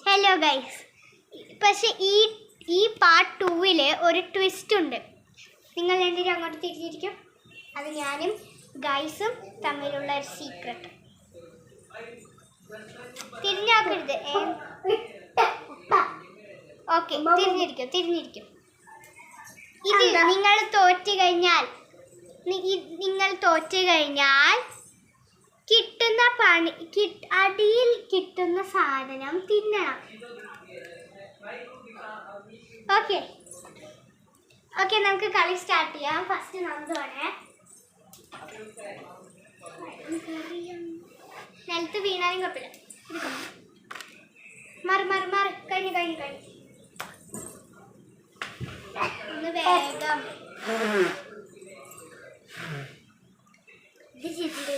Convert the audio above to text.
Hello guys, പക്ഷെ ഈ part 2 ഒരു ട്വിസ്റ്റ് ഉണ്ട്. നിങ്ങൾ എന്തിനും അങ്ങോട്ട് തിരിഞ്ഞിരിക്കും. അത് ഞാനും ഗൈസും തമ്മിലുള്ള ഒരു സീക്രട്ട്. തിരിഞ്ഞാക്കരുത്. ഓക്കെ, തിരിഞ്ഞിരിക്കും. ഇത് നിങ്ങൾ തോറ്റു കഴിഞ്ഞാൽ കിട്ടുന്ന അടിയിൽ കിട്ടുന്ന സാധനം തിന്നണം. ഓക്കെ, നമുക്ക് കളി സ്റ്റാർട്ട് ചെയ്യാം. ഫസ്റ്റ് നന്ദുവാണ്. നിലത്ത് വീണാലും കുഴപ്പമില്ല. മാറി കഴിഞ്ഞു. ഒന്ന് വേഗം. ഇത് ചെയ്തിട്ട്